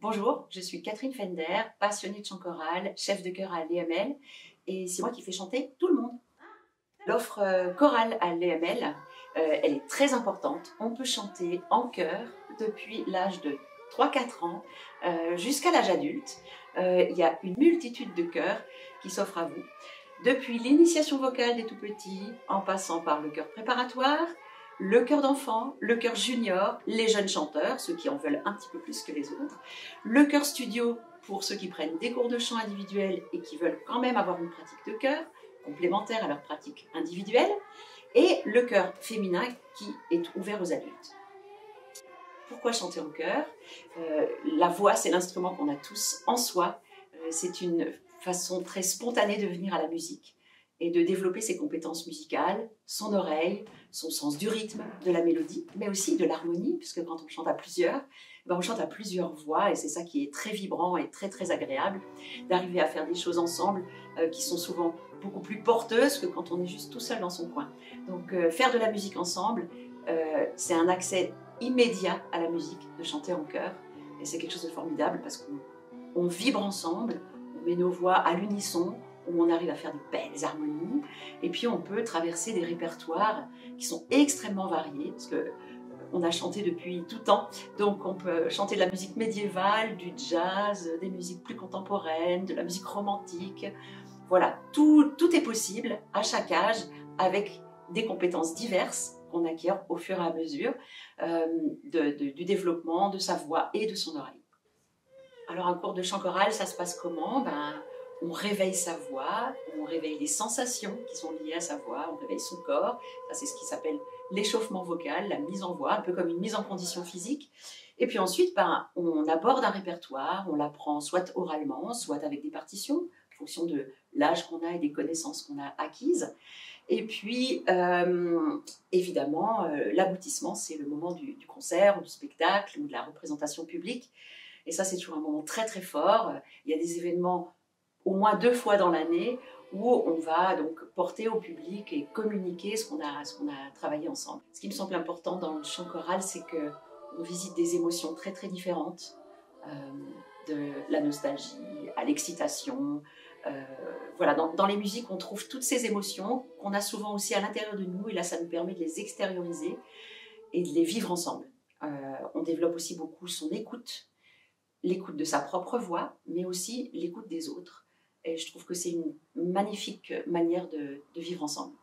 Bonjour, je suis Catherine Fender, passionnée de chant choral, chef de chœur à l'EML, et c'est moi qui fais chanter tout le monde. L'offre chorale à l'EML, elle est très importante. On peut chanter en chœur depuis l'âge de 3-4 ans jusqu'à l'âge adulte. Il y a une multitude de chœurs qui s'offrent à vous. Depuis l'initiation vocale des tout-petits, en passant par le chœur préparatoire, le chœur d'enfant, le chœur junior, les jeunes chanteurs, ceux qui en veulent un petit peu plus que les autres, le chœur studio pour ceux qui prennent des cours de chant individuels et qui veulent quand même avoir une pratique de chœur, complémentaire à leur pratique individuelle, et le chœur féminin qui est ouvert aux adultes. Pourquoi chanter en chœur? La voix, c'est l'instrument qu'on a tous en soi. C'est une façon très spontanée de venir à la musique et de développer ses compétences musicales, son oreille, son sens du rythme, de la mélodie, mais aussi de l'harmonie, puisque quand on chante à plusieurs, on chante à plusieurs voix, et c'est ça qui est très vibrant et très très agréable, d'arriver à faire des choses ensemble qui sont souvent beaucoup plus porteuses que quand on est juste tout seul dans son coin. Donc faire de la musique ensemble, c'est un accès immédiat à la musique, de chanter en chœur, et c'est quelque chose de formidable parce qu'on vibre ensemble, on met nos voix à l'unisson, où on arrive à faire de belles harmonies, et puis on peut traverser des répertoires qui sont extrêmement variés, parce que on a chanté depuis tout temps, donc on peut chanter de la musique médiévale, du jazz, des musiques plus contemporaines, de la musique romantique. Voilà, tout est possible à chaque âge, avec des compétences diverses qu'on acquiert au fur et à mesure du développement de sa voix et de son oreille. Alors un cours de chant choral, ça se passe comment? On réveille sa voix, on réveille les sensations qui sont liées à sa voix, on réveille son corps. Ça, c'est ce qui s'appelle l'échauffement vocal, la mise en voix, un peu comme une mise en condition physique. Et puis ensuite, on aborde un répertoire, on l'apprend soit oralement, soit avec des partitions, en fonction de l'âge qu'on a et des connaissances qu'on a acquises. Et puis, évidemment, l'aboutissement, c'est le moment du concert, ou du spectacle, ou de la représentation publique. Et ça, c'est toujours un moment très très fort. Il y a des événements au moins 2 fois dans l'année où on va donc porter au public et communiquer ce qu'on a travaillé ensemble. Ce qui me semble important dans le chant choral, c'est qu'on visite des émotions très très différentes, de la nostalgie à l'excitation. Voilà, dans les musiques, on trouve toutes ces émotions qu'on a souvent aussi à l'intérieur de nous, et là, ça nous permet de les extérioriser et de les vivre ensemble. On développe aussi beaucoup son écoute, l'écoute de sa propre voix, mais aussi l'écoute des autres. Et je trouve que c'est une magnifique manière de vivre ensemble.